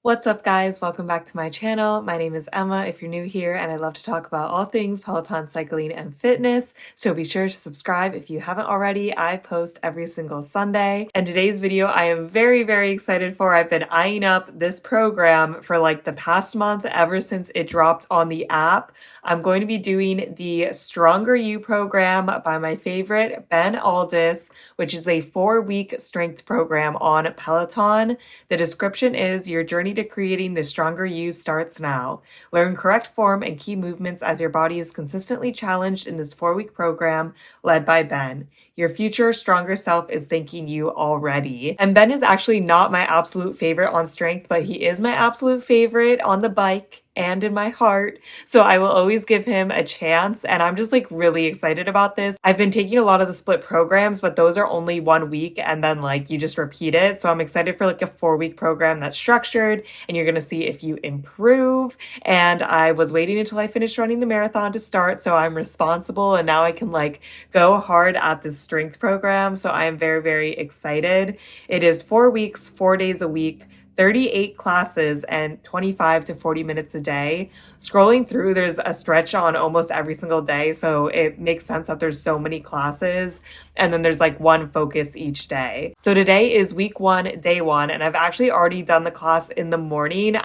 What's up guys? Welcome back to my channel. My name is Emma if you're new here, and I love to talk about all things Peloton cycling and fitness, so be sure to subscribe if you haven't already. I post every single Sunday, and today's video I am very excited for. I've been eyeing up this program for like the past month ever since it dropped on the app. I'm going to be doing the Stronger You program by my favorite Ben Alldis, which is a 4-week strength program on Peloton. The description is your journey to creating the stronger you starts now. Learn correct form and key movements as your body is consistently challenged in this 4-week program led by Ben. Your future stronger self is thanking you already. And Ben is actually not my absolute favorite on strength, but he is my absolute favorite on the bike and in my heart, so I will always give him a chance, and I'm just like really excited about this. I've been taking a lot of the split programs, but those are only 1 week and then like you just repeat it, so I'm excited for like a 4-week program that's structured and you're gonna see if you improve. And I was waiting until I finished running the marathon to start, so I'm responsible, and now I can like go hard at this strength program, so I am very excited. It is 4 weeks, 4 days a week, 38 classes, and 25 to 40 minutes a day. Scrolling through, there's a stretch on almost every single day, so it makes sense that there's so many classes, and then there's like one focus each day. So today is week 1, day 1, and I've actually already done the class in the morning.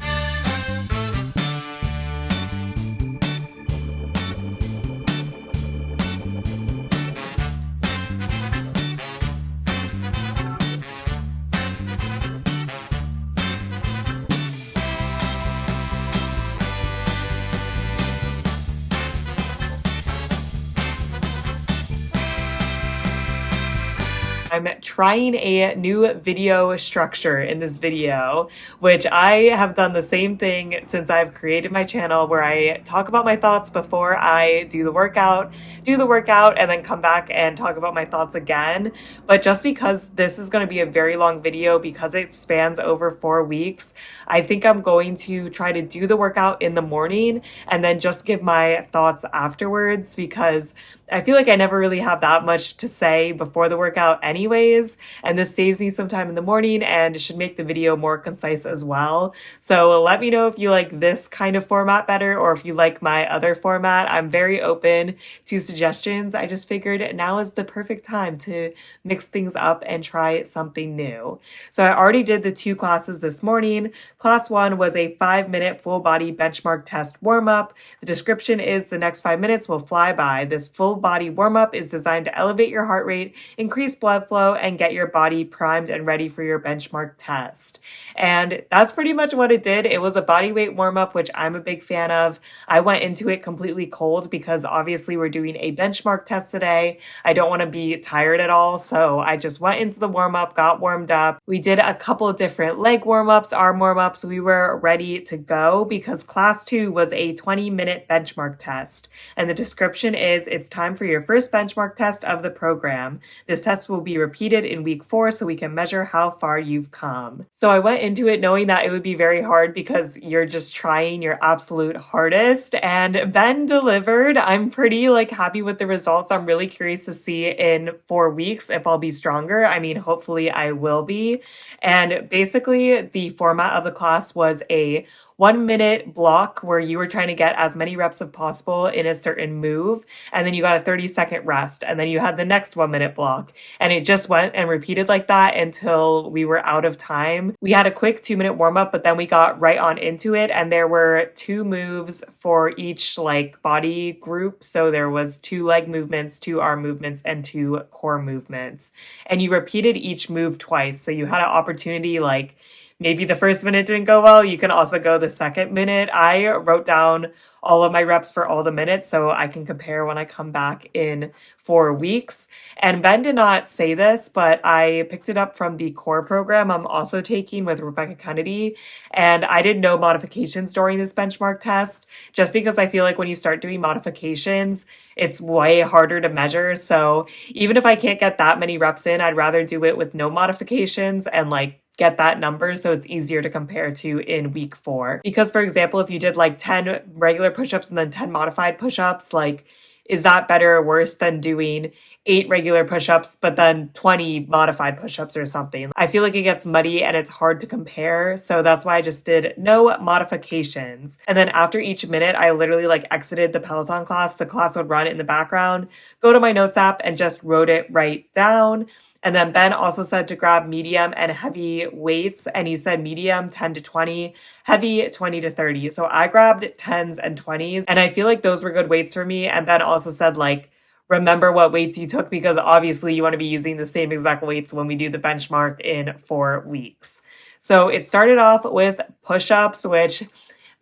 I'm trying a new video structure in this video, which I have done the same thing since I've created my channel, where I talk about my thoughts before I do the workout, and then come back and talk about my thoughts again. But just because this is going to be a very long video, because it spans over 4 weeks, I think I'm going to try to do the workout in the morning and then just give my thoughts afterwards, because I feel like I never really have that much to say before the workout anyways, and this saves me some time in the morning and it should make the video more concise as well. So let me know if you like this kind of format better, or if you like my other format. I'm very open to suggestions. I just figured now is the perfect time to mix things up and try something new. So I already did the 2 classes this morning. Class 1 was a 5-minute full body benchmark test warm-up. The description is the next 5 minutes will fly by. This full body warm-up is designed to elevate your heart rate, increase blood flow, and get your body primed and ready for your benchmark test. And that's pretty much what it did. It was a body weight warm-up, which I'm a big fan of. I went into it completely cold because obviously we're doing a benchmark test today. I don't want to be tired at all, so I just went into the warm-up, got warmed up. We did a couple of different leg warm-ups, arm warm-ups. We were ready to go because class 2 was a 20-minute benchmark test. And the description is it's time for your first benchmark test of the program. This test will be repeated in week 4 so we can measure how far you've come. So I went into it knowing that it would be very hard because you're just trying your absolute hardest, and Ben delivered. I'm pretty like happy with the results. I'm really curious to see in 4 weeks if I'll be stronger. I mean, hopefully I will be. And basically the format of the class was a 1-minute block where you were trying to get as many reps as possible in a certain move, and then you got a 30-second rest, and then you had the next 1-minute block, and it just went and repeated like that until we were out of time. We had a quick 2-minute warm-up, but then we got right on into it, and there were 2 moves for each like body group. So there was 2 leg movements, 2 arm movements, and 2 core movements, and you repeated each move twice. So you had an opportunity, like maybe the first minute didn't go well, you can also go the second minute. I wrote down all of my reps for all the minutes so I can compare when I come back in 4 weeks. And Ben did not say this, but I picked it up from the core program I'm also taking with Rebecca Kennedy. And I did no modifications during this benchmark test, just because I feel like when you start doing modifications, it's way harder to measure. So even if I can't get that many reps in, I'd rather do it with no modifications and like get that number so it's easier to compare to in week 4. Because for example, if you did like 10 regular push-ups and then 10 modified push-ups, like is that better or worse than doing 8 regular push-ups, but then 20 modified push-ups or something? I feel like it gets muddy and it's hard to compare. So that's why I just did no modifications. And then after each minute, I literally like exited the Peloton class. The class would run in the background, go to my notes app and just wrote it right down. And then Ben also said to grab medium and heavy weights. And he said medium 10 to 20, heavy 20 to 30. So I grabbed 10s and 20s. And I feel like those were good weights for me. And Ben also said, like, remember what weights you took because obviously you want to be using the same exact weights when we do the benchmark in 4 weeks. So it started off with push-ups, which,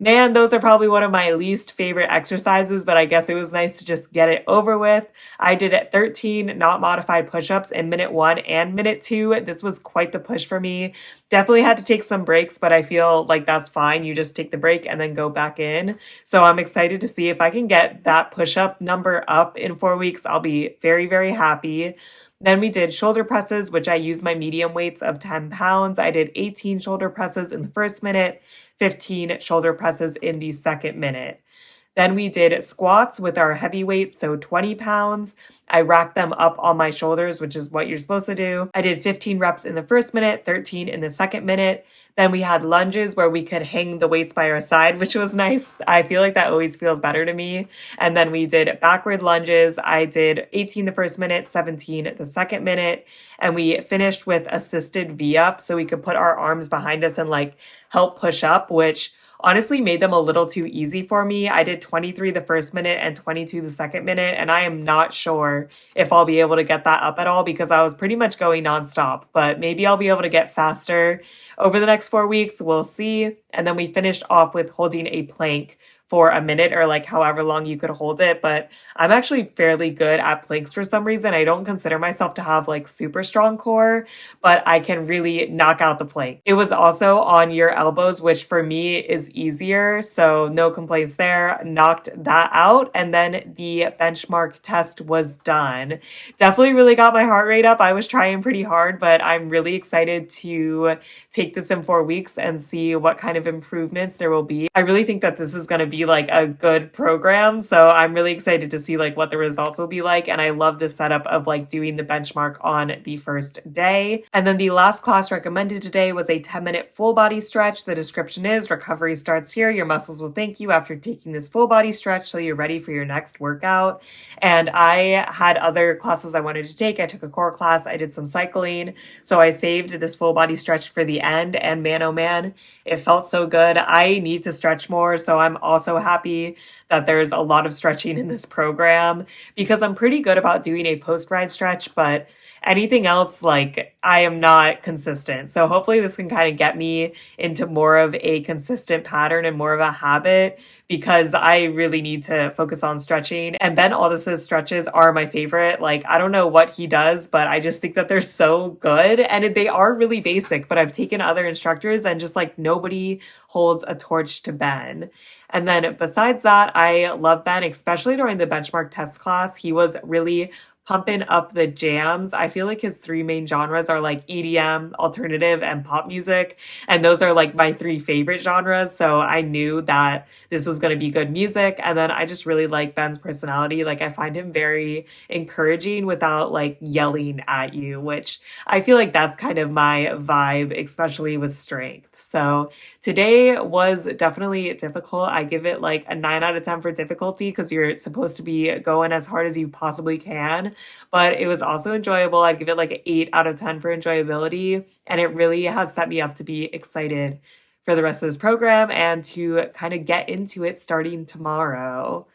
man, those are probably one of my least favorite exercises, but I guess it was nice to just get it over with. I did 13 not modified push-ups in minute 1 and minute 2. This was quite the push for me. Definitely had to take some breaks, but I feel like that's fine. You just take the break and then go back in. So I'm excited to see if I can get that push-up number up in 4 weeks. I'll be very, very happy. Then we did shoulder presses, which I used my medium weights of 10 pounds. I did 18 shoulder presses in the first minute, 15 shoulder presses in the second minute. Then we did squats with our heavy weights, so 20 pounds. I racked them up on my shoulders, which is what you're supposed to do. I did 15 reps in the first minute, 13 in the second minute. Then we had lunges where we could hang the weights by our side, which was nice. I feel like that always feels better to me. And then we did backward lunges. I did 18 the first minute, 17 the second minute. And we finished with assisted V-up so we could put our arms behind us and like help push up, which honestly made them a little too easy for me. I did 23 the first minute and 22 the second minute, and I am not sure if I'll be able to get that up at all because I was pretty much going nonstop, but maybe I'll be able to get faster over the next 4 weeks. We'll see. And then we finished off with holding a plank for a minute or like however long you could hold it. But I'm actually fairly good at planks for some reason. I don't consider myself to have like super strong core, but I can really knock out the plank. It was also on your elbows, which for me is easier. So no complaints there. Knocked that out. And then the benchmark test was done. Definitely really got my heart rate up. I was trying pretty hard, but I'm really excited to take this in 4 weeks and see what kind of improvements there will be. I really think that this is going to be like a good program. So I'm really excited to see like what the results will be like. And I love the setup of like doing the benchmark on the first day. And then the last class recommended today was a 10-minute full body stretch. The description is recovery starts here. Your muscles will thank you after taking this full body stretch so you're ready for your next workout. And I had other classes I wanted to take. I took a core class. I did some cycling. So I saved this full body stretch for the end. And man, oh man, it felt so good. I need to stretch more. So I'm also happy that there's a lot of stretching in this program because I'm pretty good about doing a post-ride stretch, but anything else, like, I am not consistent. So hopefully this can kind of get me into more of a consistent pattern and more of a habit because I really need to focus on stretching. And Ben Alldis's stretches are my favorite. Like, I don't know what he does, but I just think that they're so good. And they are really basic, but I've taken other instructors and just like nobody holds a torch to Ben. And then besides that, I love Ben, especially during the benchmark test class. He was really pumping up the jams. I feel like his 3 main genres are like EDM, alternative, and pop music. And those are like my 3 favorite genres. So I knew that this was going to be good music. And then I just really like Ben's personality. Like I find him very encouraging without like yelling at you, which I feel like that's kind of my vibe, especially with strength. So today was definitely difficult. I give it like a 9 out of 10 for difficulty because you're supposed to be going as hard as you possibly can. But it was also enjoyable. I'd give it like an 8 out of 10 for enjoyability. And it really has set me up to be excited for the rest of this program and to kind of get into it starting tomorrow.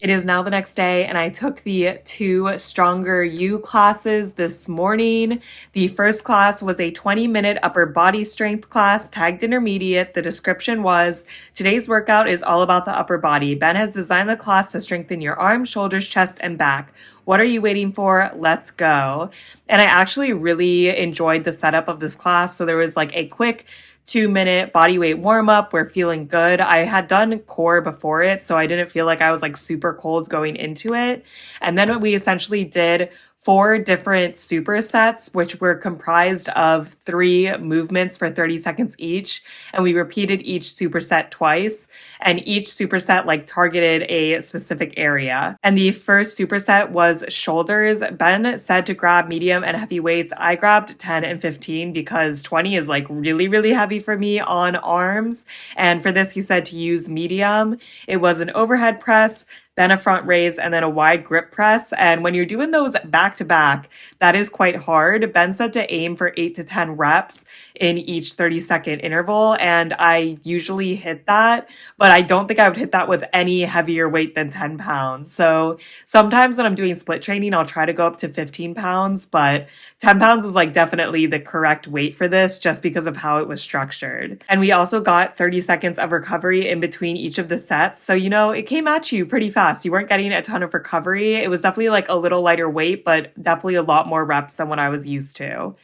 It is now the next day, and I took the 2 Stronger You classes this morning. The first class was a 20-minute upper body strength class, tagged intermediate. The description was, today's workout is all about the upper body. Ben has designed the class to strengthen your arms, shoulders, chest, and back. What are you waiting for? Let's go. And I actually really enjoyed the setup of this class. So there was like a quick 2-minute body weight warm up. We're feeling good. I had done core before it, so I didn't feel like I was like super cold going into it. And then we essentially did 4 different supersets, which were comprised of 3 movements for 30 seconds each. And we repeated each superset twice. And each superset like targeted a specific area. And the first superset was shoulders. Ben said to grab medium and heavy weights. I grabbed 10 and 15 because 20 is like really, really heavy for me on arms. And for this, he said to use medium. It was an overhead press, then a front raise, and then a wide grip press. And when you're doing those back to back, that is quite hard. Ben said to aim for 8 to 10 reps in each 30-second interval. And I usually hit that, but I don't think I would hit that with any heavier weight than 10 pounds. So sometimes when I'm doing split training, I'll try to go up to 15 pounds, but 10 pounds is like definitely the correct weight for this just because of how it was structured. And we also got 30 seconds of recovery in between each of the sets. So, it came at you pretty fast. You weren't getting a ton of recovery. It was definitely like a little lighter weight, but definitely a lot more reps than what I was used to.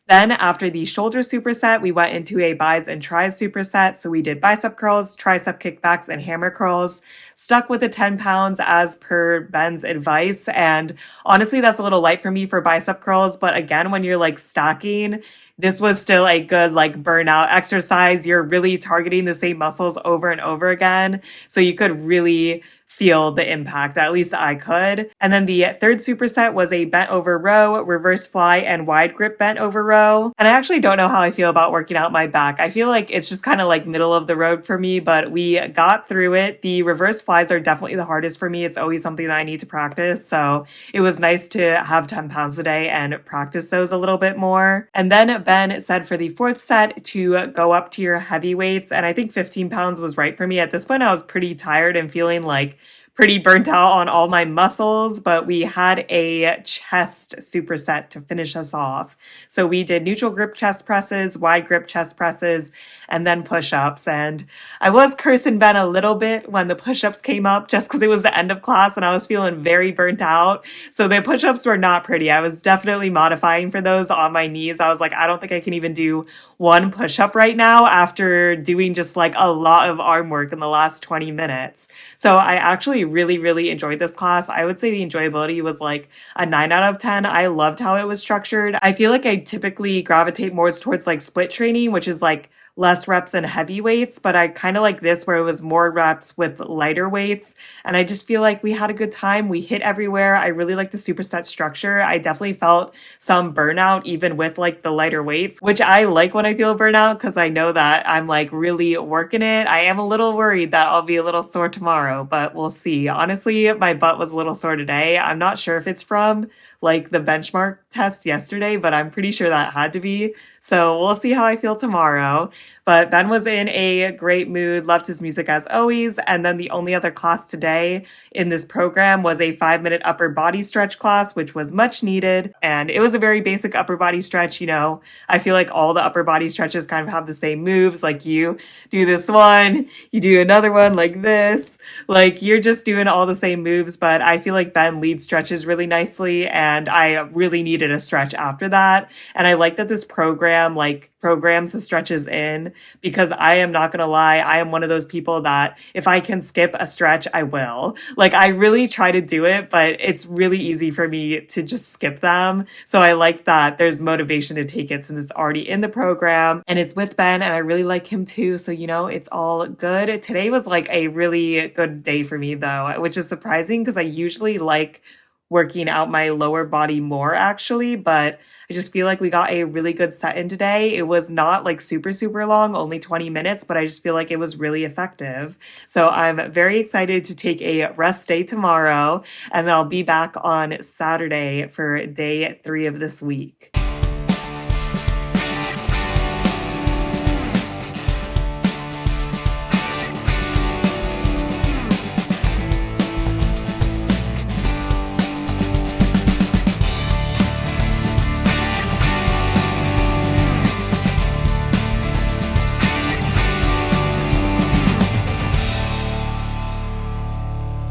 Then after the shoulder superset, we went into a bis and tris superset. So we did bicep curls, tricep kickbacks, and hammer curls. Stuck with the 10 pounds as per Ben's advice. And honestly, that's a little light for me for bicep curls. But again, when you're like stacking, this was still a good like burnout exercise. You're really targeting the same muscles over and over again. So you could really feel the impact. At least I could. And then the third superset was a bent over row, reverse fly, and wide grip bent over row. And I actually don't know how I feel about working out my back. I feel like it's just kind of like middle of the road for me, but we got through it. The reverse flies are definitely the hardest for me. It's always something that I need to practice. So it was nice to have 10 pounds a day and practice those a little bit more. And then Ben said for the fourth set to go up to your heavy weights. And I think 15 pounds was right for me. At this point, I was pretty tired and feeling like pretty burnt out on all my muscles, but we had a chest superset to finish us off. So we did neutral grip chest presses, wide grip chest presses, and then push-ups. And I was cursing Ben a little bit when the push-ups came up just because it was the end of class and I was feeling very burnt out. So the push-ups were not pretty. I was definitely modifying for those on my knees. I was like, I don't think I can even do one push-up right now after doing just like a lot of arm work in the last 20 minutes. So I actually really, really enjoyed this class. I would say the enjoyability was like a 9 out of 10. I loved how it was structured. I feel like I typically gravitate more towards like split training, which is like less reps and heavy weights, but I kind of like this where it was more reps with lighter weights. And I just feel like we had a good time. We hit everywhere. I really like the superset structure. I definitely felt some burnout even with like the lighter weights, which I like when I feel burnout because I know that I'm like really working it. I am a little worried that I'll be a little sore tomorrow, but we'll see. Honestly, my butt was a little sore today. I'm not sure if it's from like the benchmark test yesterday, but I'm pretty sure that had to be. So we'll see how I feel tomorrow. But Ben was in a great mood, loved his music as always. And then the only other class today in this program was a 5-minute upper body stretch class, which was much needed. And it was a very basic upper body stretch. I feel like all the upper body stretches kind of have the same moves. Like you do this one, you do another one like this, like you're just doing all the same moves. But I feel like Ben leads stretches really nicely. And I really needed a stretch after that. And I like that this program like programs the stretches in because I am not going to lie. I am one of those people that if I can skip a stretch, I will. Like I really try to do it, but it's really easy for me to just skip them. So I like that there's motivation to take it since it's already in the program and it's with Ben and I really like him too. So, it's all good. Today was like a really good day for me though, which is surprising because I usually like working out my lower body more actually, but I just feel like we got a really good set in today. It was not like super, super long, only 20 minutes, but I just feel like it was really effective. So I'm very excited to take a rest day tomorrow, and I'll be back on Saturday for day 3 of this week.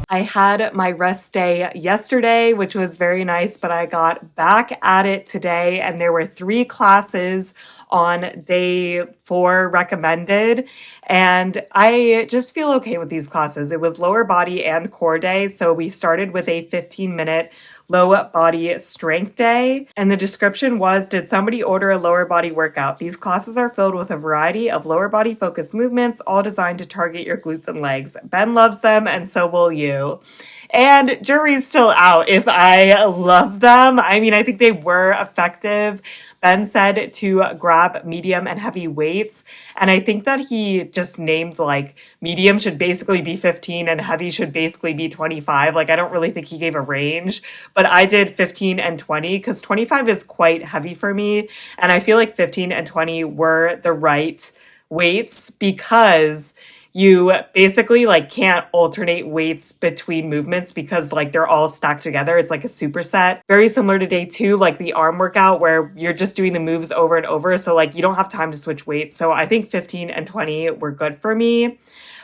I had my rest day yesterday, which was very nice, but I got back at it today and there were 3 classes on day 4 recommended. And I just feel okay with these classes. It was lower body and core day. So we started with a 15-minute low body strength day. And the description was, did somebody order a lower body workout? These classes are filled with a variety of lower body focused movements, all designed to target your glutes and legs. Ben loves them and so will you. And jury's still out if I love them. I mean, I think they were effective. Ben said to grab medium and heavy weights. And I think that he just named like medium should basically be 15 and heavy should basically be 25. Like, I don't really think he gave a range, but I did 15 and 20 because 25 is quite heavy for me. And I feel like 15 and 20 were the right weights because you basically like can't alternate weights between movements because like they're all stacked together. It's like a superset. Very similar to day 2, like the arm workout where you're just doing the moves over and over. So like you don't have time to switch weights. So I think 15 and 20 were good for me.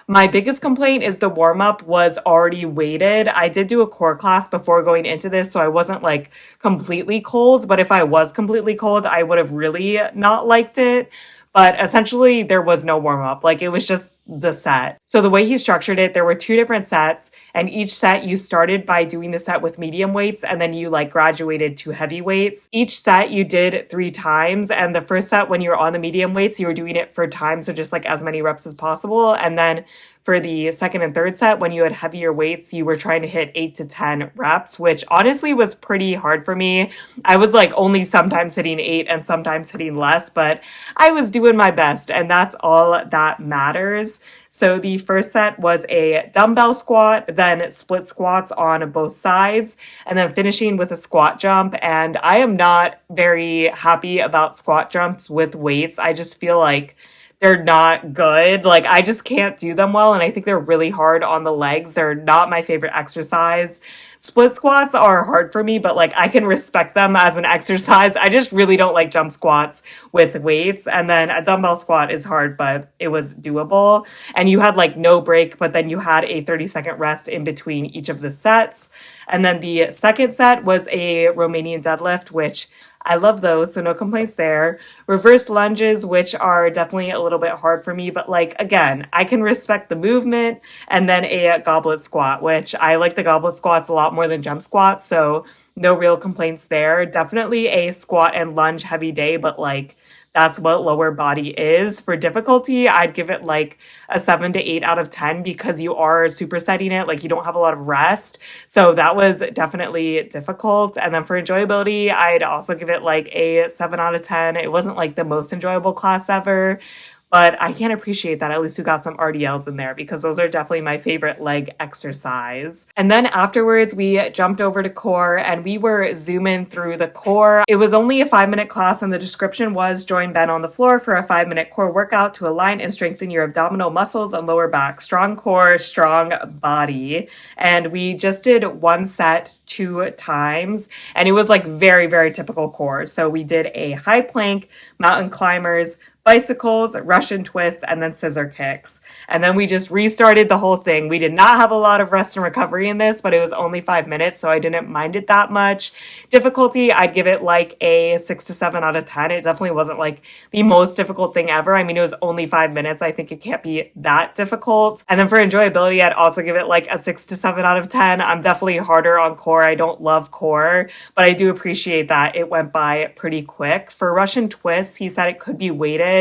My biggest complaint is the warm-up was already weighted. I did do a core class before going into this, so I wasn't like completely cold, but if I was completely cold, I would have really not liked it. But essentially, there was no warm-up. Like, it was just the set. So the way he structured it, there were 2 different sets, and each set you started by doing the set with medium weights, and then you like graduated to heavy weights. Each set you did 3 times, and the first set when you were on the medium weights, you were doing it for time, so just like as many reps as possible. And then for the second and third set, when you had heavier weights, you were trying to hit 8 to 10 reps, which honestly was pretty hard for me. I was like only sometimes hitting 8 and sometimes hitting less, but I was doing my best, and that's all that matters. So the first set was a dumbbell squat, then split squats on both sides, and then finishing with a squat jump. And I am not very happy about squat jumps with weights. I just feel like they're not good. Like, I just can't do them well, and I think they're really hard on the legs. They're not my favorite exercise. Split squats are hard for me, but like I can respect them as an exercise. I just really don't like jump squats with weights. And then a dumbbell squat is hard, but it was doable. And you had like no break, but then you had a 30-second rest in between each of the sets. And then the second set was a Romanian deadlift, which I love those, so no complaints there. Reverse lunges, which are definitely a little bit hard for me, but like, again, I can respect the movement. And then a goblet squat, which I like the goblet squats a lot more than jump squats, so no real complaints there. Definitely a squat and lunge heavy day, but like, that's what lower body is. For difficulty, I'd give it like a 7 to 8 out of 10 because you are supersetting it. Like, you don't have a lot of rest. So that was definitely difficult. And then for enjoyability, I'd also give it like a 7 out of 10. It wasn't like the most enjoyable class ever, but I can appreciate that at least we got some RDLs in there because those are definitely my favorite leg exercise. And then afterwards, we jumped over to core and we were zooming through the core. It was only a 5-minute class and the description was join Ben on the floor for a 5-minute core workout to align and strengthen your abdominal muscles and lower back. Strong core, strong body. And we just did 1 set 2 times and it was like very, very typical core. So we did a high plank, mountain climbers, bicycles, Russian twists, and then scissor kicks. And then we just restarted the whole thing. We did not have a lot of rest and recovery in this, but it was only 5 minutes, so I didn't mind it that much. Difficulty, I'd give it like a 6 to 7 out of 10. It definitely wasn't like the most difficult thing ever. I mean, it was only 5 minutes. I think it can't be that difficult. And then for enjoyability, I'd also give it like a 6 to 7 out of 10. I'm definitely harder on core. I don't love core, but I do appreciate that it went by pretty quick. For Russian twists, he said it could be weighted.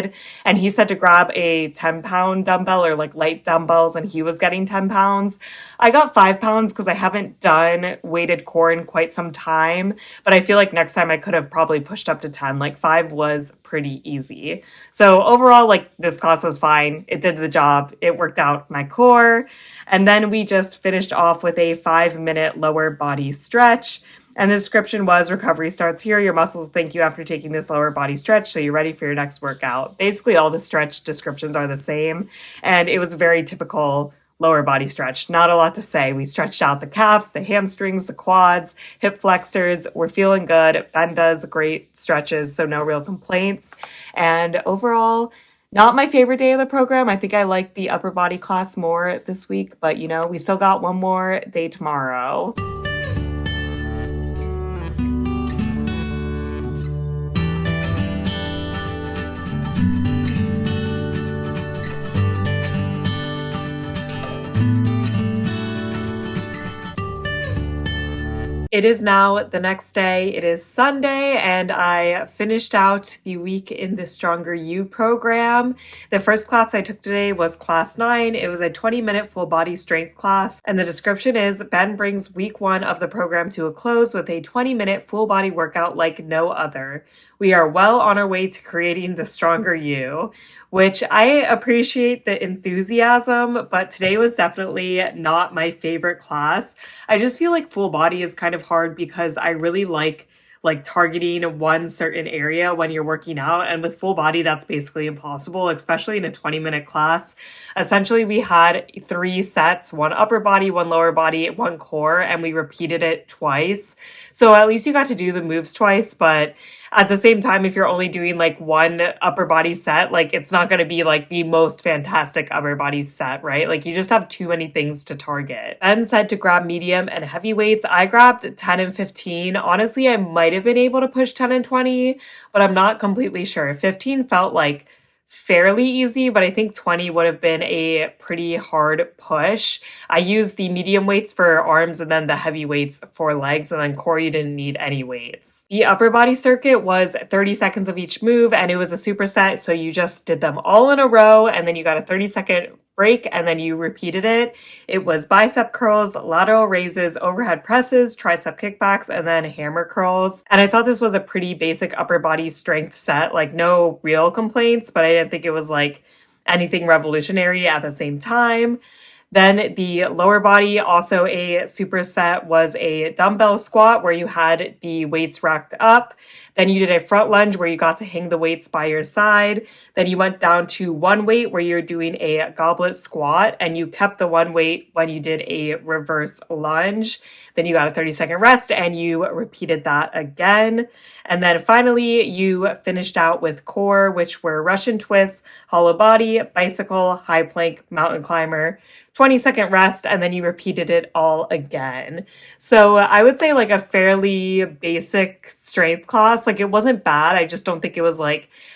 And he said to grab a 10-pound dumbbell or like light dumbbells, and he was getting 10 pounds. I got 5 pounds because I haven't done weighted core in quite some time, but I feel like next time I could have probably pushed up to 10. Like 5 was pretty easy. So overall, like this class was fine. It did the job. It worked out my core. And then we just finished off with a 5-minute lower body stretch. And the description was, recovery starts here. Your muscles thank you after taking this lower body stretch, so you're ready for your next workout. Basically, all the stretch descriptions are the same. And it was a very typical lower body stretch. Not a lot to say. We stretched out the calves, the hamstrings, the quads, hip flexors. We're feeling good. Ben does great stretches, so no real complaints. And overall, Not my favorite day of the program. I think I like the upper body class more this week, but we still got one more day tomorrow. It is now the next day. It is Sunday, and I finished out the week in the Stronger You program. The first class I took today was class 9. It was a 20-minute full body strength class, and the description is Ben brings week 1 of the program to a close with a 20-minute full body workout like no other. We are well on our way to creating the Stronger You, which I appreciate the enthusiasm, but today was definitely not my favorite class. I just feel like full body is kind of hard because I really like targeting one certain area when you're working out, and with full body that's basically impossible, especially in a 20-minute class. Essentially we had 3 sets, 1 upper body, 1 lower body, 1 core, and we repeated it twice. So at least you got to do the moves twice, but at the same time, if you're only doing 1 upper body set, it's not going to be the most fantastic upper body set, right? You just have too many things to target. Ben said to grab medium and heavy weights. I grabbed 10 and 15. Honestly, I might have been able to push 10 and 20, but I'm not completely sure. 15 felt fairly easy, but I think 20 would have been a pretty hard push. I used the medium weights for arms and then the heavy weights for legs, and then core you didn't need any weights. The upper body circuit was 30 seconds of each move, and it was a superset, so you just did them all in a row, and then you got a 30-second break, and then you repeated it. It was bicep curls, lateral raises, overhead presses, tricep kickbacks, and then hammer curls. And I thought this was a pretty basic upper body strength set, no real complaints, but I didn't think it was anything revolutionary at the same time. Then the lower body, also a superset, was a dumbbell squat where you had the weights racked up. Then you did a front lunge where you got to hang the weights by your side. Then you went down to 1 weight where you're doing a goblet squat, and you kept the 1 weight when you did a reverse lunge. Then you got a 30-second rest and you repeated that again. And then finally you finished out with core, which were Russian twists, hollow body, bicycle, high plank, mountain climber, 20-second rest, and then you repeated it all again. So I would say a fairly basic strength class. It wasn't bad. I just don't think it was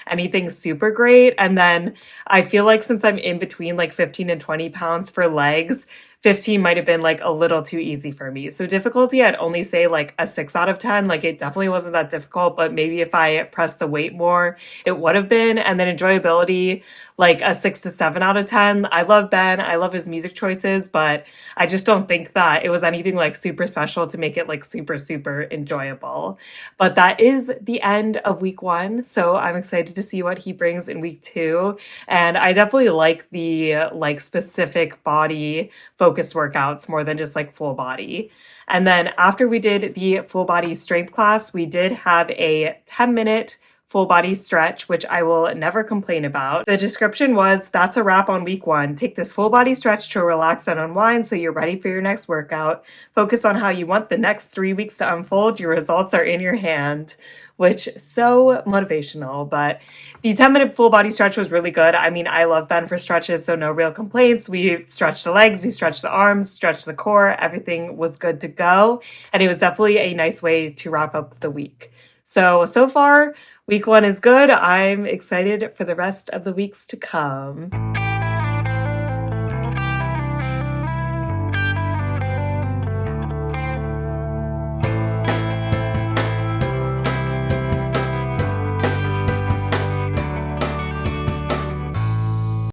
anything super great. And then I feel since I'm in between 15 and 20 pounds for legs, 15 might have been a little too easy for me. So difficulty, I'd only say a 6 out of 10. It definitely wasn't that difficult, but maybe if I pressed the weight more, it would have been. And then enjoyability, a 6 to 7 out of 10. I love Ben. I love his music choices, but I just don't think that it was anything super special to make it super, super enjoyable. But that is the end of week 1. So I'm excited to see what he brings in week 2. And I definitely like the specific body focused workouts more than just full body. And then after we did the full body strength class, we did have a 10-minute full body stretch, which I will never complain about. The description was, that's a wrap on week 1. Take this full body stretch to relax and unwind so you're ready for your next workout. Focus on how you want the next 3 weeks to unfold. Your results are in your hand. Which so motivational, but the 10-minute full body stretch was really good. I mean, I love Ben for stretches, so no real complaints. We stretched the legs, we stretched the arms, stretched the core. Everything was good to go. And it was definitely a nice way to wrap up the week. So far, week 1 is good. I'm excited for the rest of the weeks to come.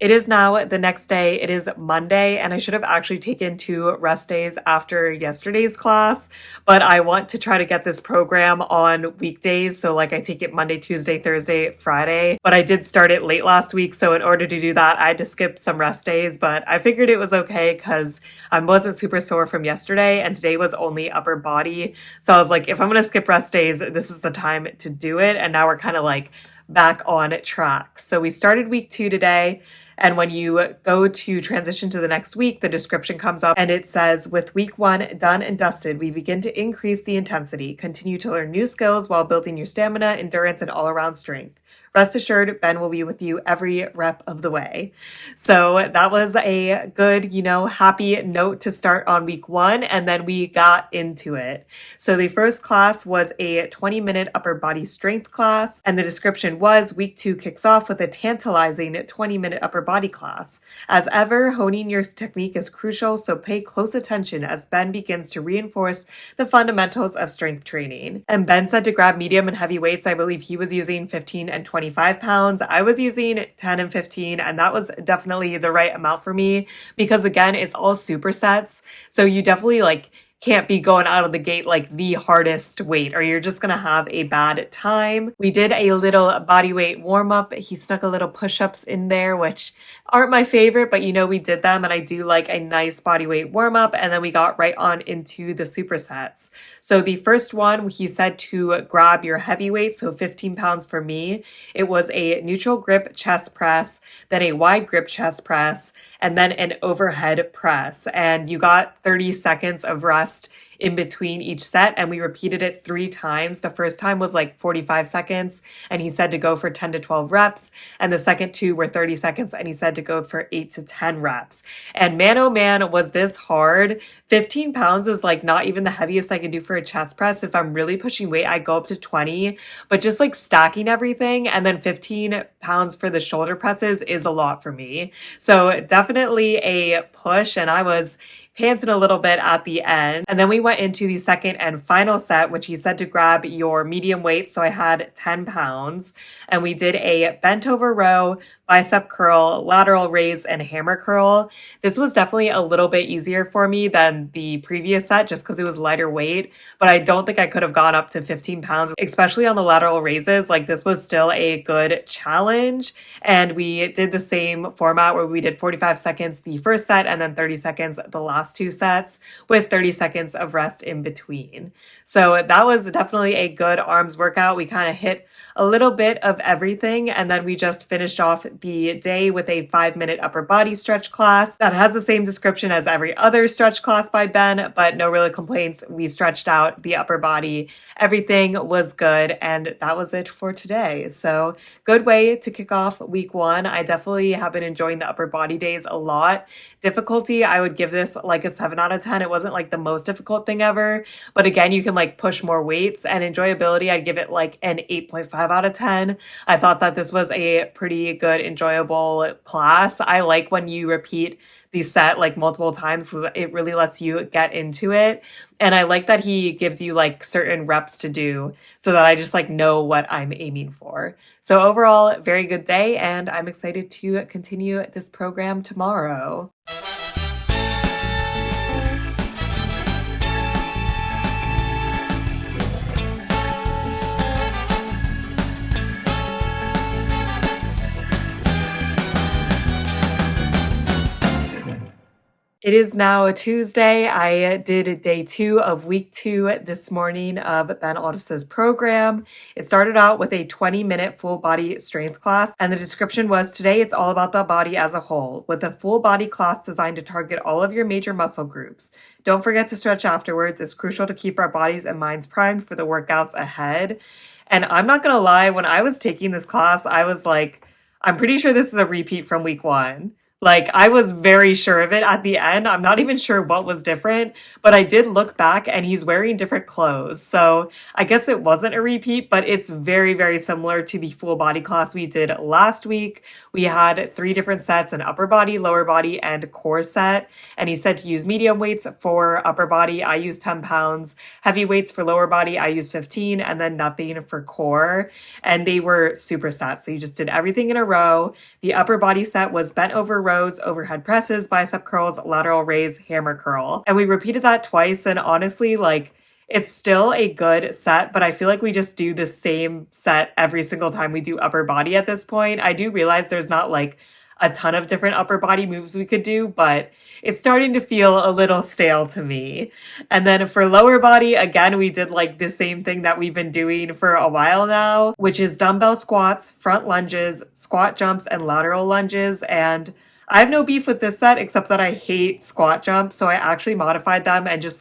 It is now the next day. It is Monday, and I should have actually taken 2 rest days after yesterday's class, but I want to try to get this program on weekdays. So I take it Monday, Tuesday, Thursday, Friday, but I did start it late last week. So in order to do that, I had to skip some rest days, but I figured it was okay because I wasn't super sore from yesterday, and today was only upper body. So I was if I'm going to skip rest days, this is the time to do it. And now we're kind of back on track. So we started week 2 today. And when you go to transition to the next week, the description comes up and it says, with week 1 done and dusted, we begin to increase the intensity. Continue to learn new skills while building your stamina, endurance, and all-around strength. rest assured, Ben will be with you every rep of the way. So that was a good, happy note to start on week 1, and then we got into it. So the first class was a 20-minute upper body strength class, and the description was week 2 kicks off with a tantalizing 20-minute upper body class. As ever, honing your technique is crucial, so pay close attention as Ben begins to reinforce the fundamentals of strength training. And Ben said to grab medium and heavy weights. I believe he was using 15 and 25 pounds. I was using 10 and 15, and that was definitely the right amount for me because, again, it's all supersets. So you definitely can't be going out of the gate like the hardest weight or you're just gonna have a bad time. We did a little body weight warm up. He snuck a little push-ups in there, which aren't my favorite, but we did them, and I do like a nice body weight warm up, and then we got right on into the supersets. So the first one, he said to grab your heavy weight, so 15 pounds for me. It was a neutral grip chest press, then a wide grip chest press, and then an overhead press. And you got 30 seconds of rest in between each set, and we repeated it 3 times. The first time was 45 seconds, and he said to go for 10 to 12 reps, and the second 2 were 30 seconds, and he said to go for 8 to 10 reps. And man, oh man, was this hard. 15 pounds is not even the heaviest I can do for a chest press. If I'm really pushing weight, I go up to 20, but just stacking everything, and then 15 pounds for the shoulder presses is a lot for me. So definitely a push, and I was panting a little bit at the end. And then we went into the second and final set, which he said to grab your medium weight. So I had 10 pounds, and we did a bent over row, bicep curl, lateral raise, and hammer curl. This was definitely a little bit easier for me than the previous set just because it was lighter weight, but I don't think I could have gone up to 15 pounds, especially on the lateral raises. This was still a good challenge. And we did the same format where we did 45 seconds the first set and then 30 seconds the last 2 sets with 30 seconds of rest in between. So that was definitely a good arms workout. We kind of hit a little bit of everything, and then we just finished off the day with a 5-minute upper body stretch class that has the same description as every other stretch class by Ben, but no real complaints. We stretched out the upper body. Everything was good, and that was it for today. So good way to kick off week 1. I definitely have been enjoying the upper body days a lot. Difficulty, I would give this a 7 out of 10. It wasn't the most difficult thing ever, but again, you can push more weights. And enjoyability, I'd give it an 8.5 out of 10. I thought that this was a pretty good, enjoyable class. I like when you repeat the set multiple times because it really lets you get into it. And I like that he gives you certain reps to do so that I just know what I'm aiming for. So overall, very good day, and I'm excited to continue this program tomorrow. It is now a Tuesday. I did day 2 of week 2 this morning of Ben Alldis' program. It started out with a 20-minute full body strength class, and the description was, today it's all about the body as a whole, with a full body class designed to target all of your major muscle groups. Don't forget to stretch afterwards. It's crucial to keep our bodies and minds primed for the workouts ahead. And I'm not gonna lie, when I was taking this class, I was I'm pretty sure this is a repeat from week 1. I was very sure of it at the end. I'm not even sure what was different, but I did look back and he's wearing different clothes. So I guess it wasn't a repeat, but it's very, very similar to the full body class we did last week. We had 3 different sets, an upper body, lower body, and core set. And he said to use medium weights for upper body. I used 10 pounds. Heavy weights for lower body, I used 15, and then nothing for core. And they were supersets. So you just did everything in a row. The upper body set was bent over rows, overhead presses, bicep curls, lateral raise, hammer curl. And we repeated that twice. And honestly, it's still a good set, but I feel we just do the same set every single time we do upper body at this point. I do realize there's not a ton of different upper body moves we could do, but it's starting to feel a little stale to me. And then for lower body, again, we did the same thing that we've been doing for a while now, which is dumbbell squats, front lunges, squat jumps, and lateral lunges. And I have no beef with this set except that I hate squat jumps, so I actually modified them and just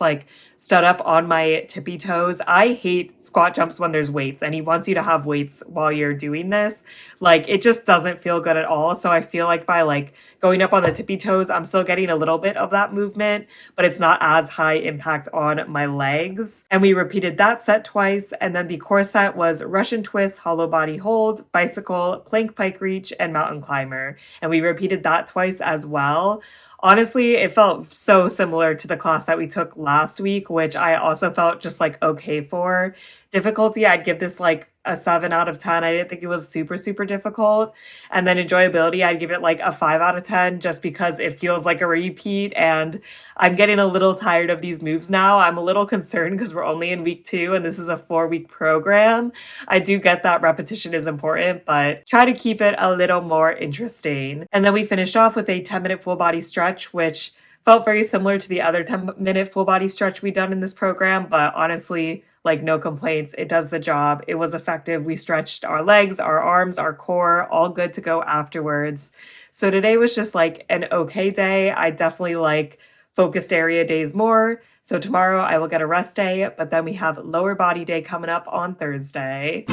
stood up on my tippy toes. I hate squat jumps when there's weights, and he wants you to have weights while you're doing this. Like, it just doesn't feel good at all. So I feel like by like going up on the tippy toes, I'm still getting a little bit of that movement, but it's not as high impact on my legs. And we repeated that set twice. And then the core set was Russian twist, hollow body hold, bicycle, plank pike reach, and mountain climber. And we repeated that twice as well. Honestly, it felt so similar to the class that we took last week, which I also felt just like okay for. Difficulty, I'd give this like a 7 out of 10. I didn't think it was super, super difficult. And then enjoyability, I'd give it like a 5 out of 10 just because it feels like a repeat. And I'm getting a little tired of these moves now. I'm a little concerned because we're only in week 2 and this is a 4-week program. I do get that repetition is important, but try to keep it a little more interesting. And then we finished off with a 10-minute full body stretch, which felt very similar to the other 10-minute full body stretch we've done in this program, but honestly, like no complaints. It does the job. It was effective. We stretched our legs, our arms, our core, all good to go afterwards. So today was just like an okay day. I definitely like focused area days more. So tomorrow I will get a rest day, but then we have lower body day coming up on Thursday.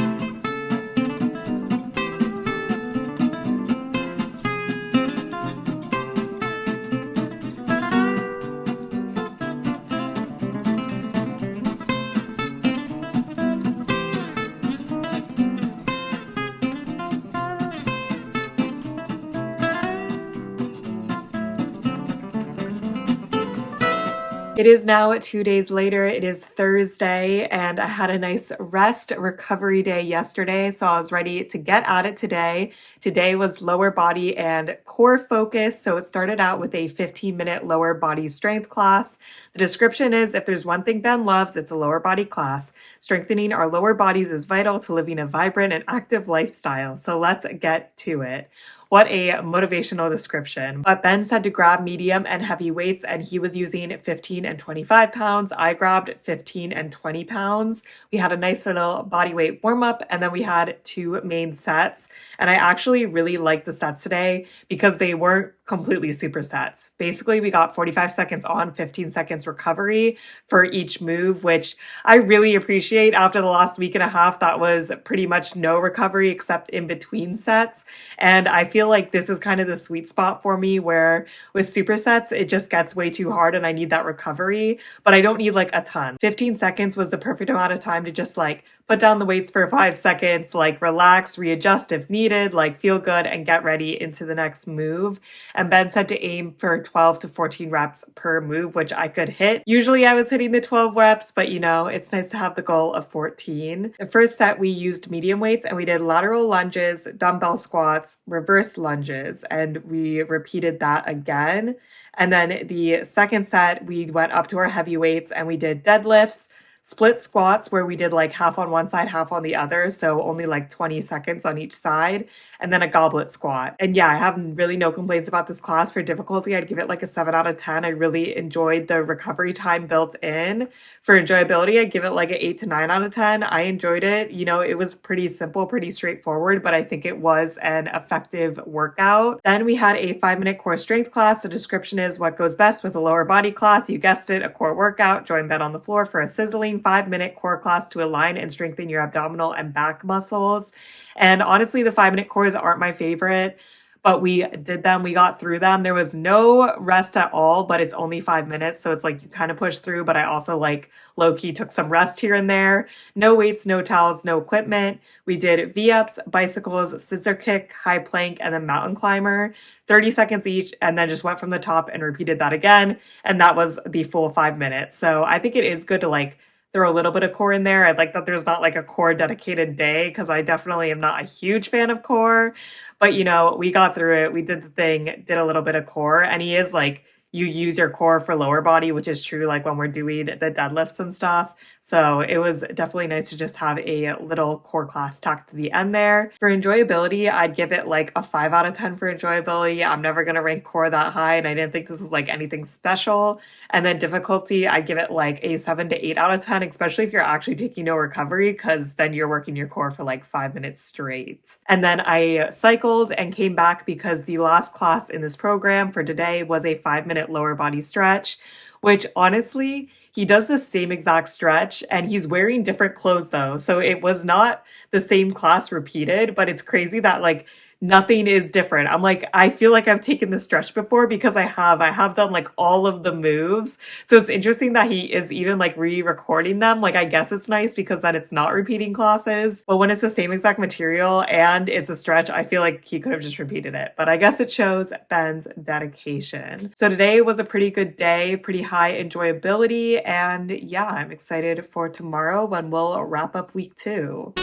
It is now 2 days later. It is Thursday, and I had a nice rest recovery day yesterday, so I was ready to get at it today. Today was lower body and core focus, so it started out with a 15-minute lower body strength class. The description is, if there's one thing Ben loves, it's a lower body class. Strengthening our lower bodies is vital to living a vibrant and active lifestyle, so let's get to it. What a motivational description. But Ben said to grab medium and heavy weights, and he was using 15 and 25 pounds. I grabbed 15 and 20 pounds. We had a nice little body weight warm up, and then we had 2 main sets. And I actually really liked the sets today because they weren't completely supersets. Basically, we got 45 seconds on, 15 seconds recovery for each move, which I really appreciate. After the last week and a half, that was pretty much no recovery except in between sets. And I feel like this is kind of the sweet spot for me where with supersets, it just gets way too hard and I need that recovery, but I don't need like a ton. 15 seconds was the perfect amount of time to just like put down the weights for 5 seconds, like relax, readjust if needed, like feel good and get ready into the next move. And Ben said to aim for 12 to 14 reps per move, which I could hit. Usually I was hitting the 12 reps, but you know, it's nice to have the goal of 14. The first set we used medium weights and we did lateral lunges, dumbbell squats, reverse lunges, and we repeated that again. And then the second set, we went up to our heavy weights and we did deadlifts, split squats where we did like half on one side, half on the other. So only like 20 seconds on each side, and then a goblet squat. And yeah, I have really no complaints about this class. For difficulty, I'd give it like a 7 out of 10. I really enjoyed the recovery time built in. For enjoyability, I'd give it like an 8 to 9 out of 10. I enjoyed it. You know, it was pretty simple, pretty straightforward, but I think it was an effective workout. Then we had a 5-minute core strength class. The description is what goes best with a lower body class. You guessed it, a core workout. Join Ben on the floor for a sizzling 5-minute core class to align and strengthen your abdominal and back muscles. And honestly, the 5-minute cores aren't my favorite, but we did them. We got through them. There was no rest at all, but it's only 5 minutes. So it's like you kind of push through, but I also like low-key took some rest here and there. No weights, no towels, no equipment. We did V-ups, bicycles, scissor kick, high plank, and then mountain climber. 30 seconds each, and then just went from the top and repeated that again. And that was the full 5 minutes. So I think it is good to like throw a little bit of core in there. I like that there's not like a core dedicated day because I definitely am not a huge fan of core, but you know, we got through it. We did the thing, did a little bit of core, and he is like, you use your core for lower body, which is true like when we're doing the deadlifts and stuff. So it was definitely nice to just have a little core class tacked to the end there. For enjoyability, I'd give it like a 5 out of 10 for enjoyability. I'm never going to rank core that high, and I didn't think this was like anything special. And then difficulty, I'd give it like a 7 to 8 out of 10, especially if you're actually taking no recovery, because then you're working your core for like 5 minutes straight. And then I cycled and came back because the last class in this program for today was a 5-minute lower body stretch, which honestly, he does the same exact stretch and he's wearing different clothes though. So it was not the same class repeated, but it's crazy that like nothing is different. I'm like, I feel like I've taken this stretch before because I have done like all of the moves. So it's interesting that he is even like re-recording them. Like, I guess it's nice because then it's not repeating classes. But when it's the same exact material and it's a stretch, I feel like he could have just repeated it. But I guess it shows Ben's dedication. So today was a pretty good day, pretty high enjoyability. And yeah, I'm excited for tomorrow when we'll wrap up week 2.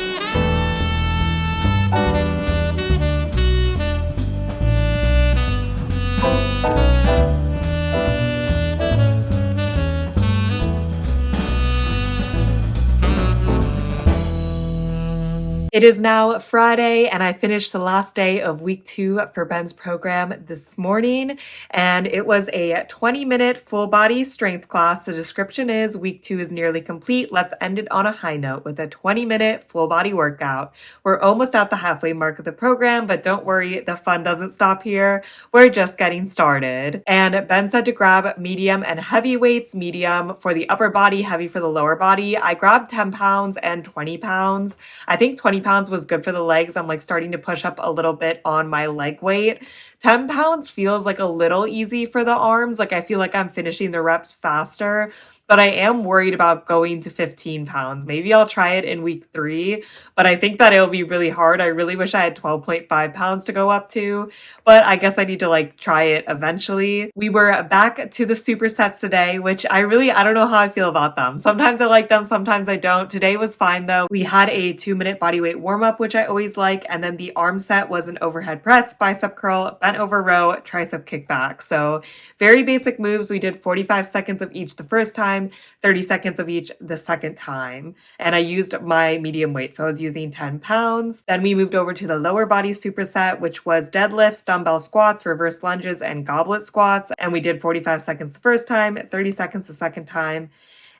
It is now Friday, and I finished the last day of week 2 for Ben's program this morning, and it was a 20-minute full body strength class. The description is week 2 is nearly complete. Let's end it on a high note with a 20-minute full body workout. We're almost at the halfway mark of the program, but don't worry, the fun doesn't stop here. We're just getting started. And Ben said to grab medium and heavy weights, medium for the upper body, heavy for the lower body. I grabbed 10 pounds and 20 pounds. I think 20 pounds was good for the legs. I'm like starting to push up a little bit on my leg weight. 10 pounds feels like a little easy for the arms. Like I feel like I'm finishing the reps faster, but I am worried about going to 15 pounds. Maybe I'll try it in week 3, but I think that it'll be really hard. I really wish I had 12.5 pounds to go up to, but I guess I need to like try it eventually. We were back to the supersets today, which I don't know how I feel about them. Sometimes I like them, sometimes I don't. Today was fine though. We had a 2-minute bodyweight warm up, which I always like. And then the arm set was an overhead press, bicep curl, bent over row, tricep kickback. So very basic moves. We did 45 seconds of each the first time, 30 seconds of each the second time. And I used my medium weight. So I was using 10 pounds. Then we moved over to the lower body superset, which was deadlifts, dumbbell squats, reverse lunges, and goblet squats. And we did 45 seconds the first time, 30 seconds the second time.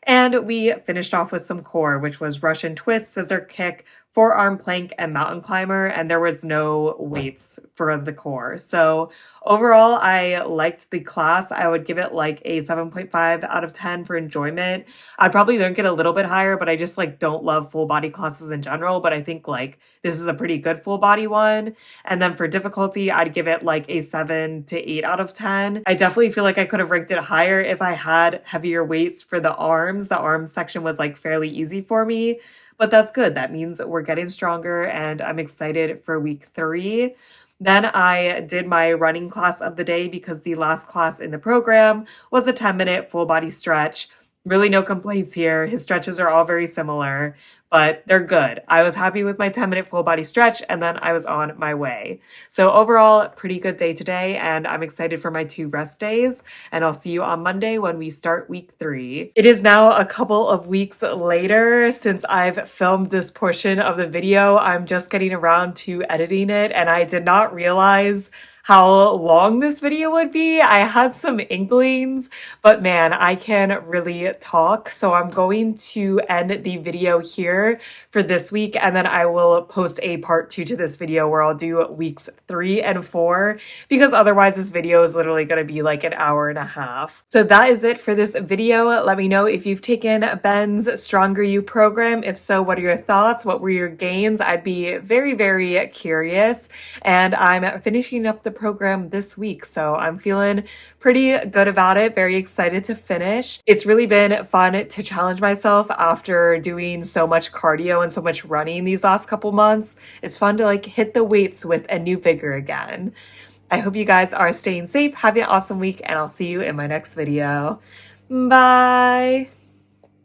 And we finished off with some core, which was Russian twist, scissor kick, forearm plank, and mountain climber. And there was no weights for the core. So overall, I liked the class. I would give it like a 7.5 out of 10 for enjoyment. I'd probably then get a little bit higher, but I just like don't love full body classes in general. But I think like this is a pretty good full body one. And then for difficulty, I'd give it like a 7 to 8 out of 10. I definitely feel like I could have ranked it higher if I had heavier weights for the arms. The arm section was like fairly easy for me. But that's good. That means we're getting stronger and I'm excited for week 3. Then I did my running class of the day because the last class in the program was a 10-minute full body stretch. Really no complaints here. His stretches are all very similar, but they're good. I was happy with my 10-minute full body stretch and then I was on my way. So overall, pretty good day today and I'm excited for my 2 rest days and I'll see you on Monday when we start week 3. It is now a couple of weeks later since I've filmed this portion of the video. I'm just getting around to editing it and I did not realize how long this video would be. I had some inklings, but man, I can really talk. So I'm going to end the video here for this week, and then I will post a part 2 to this video where I'll do weeks 3 and 4, because otherwise this video is literally going to be like an hour and a half. So that is it for this video. Let me know if you've taken Ben's Stronger You program. If so, what are your thoughts? What were your gains? I'd be very, very curious. And I'm finishing up the program this week, so I'm feeling pretty good about it. Very excited to finish. It's really been fun to challenge myself after doing so much cardio and so much running these last couple months. It's fun to like hit the weights with a new vigor again. I hope you guys are staying safe, having an awesome week, and I'll see you in my next video. Bye!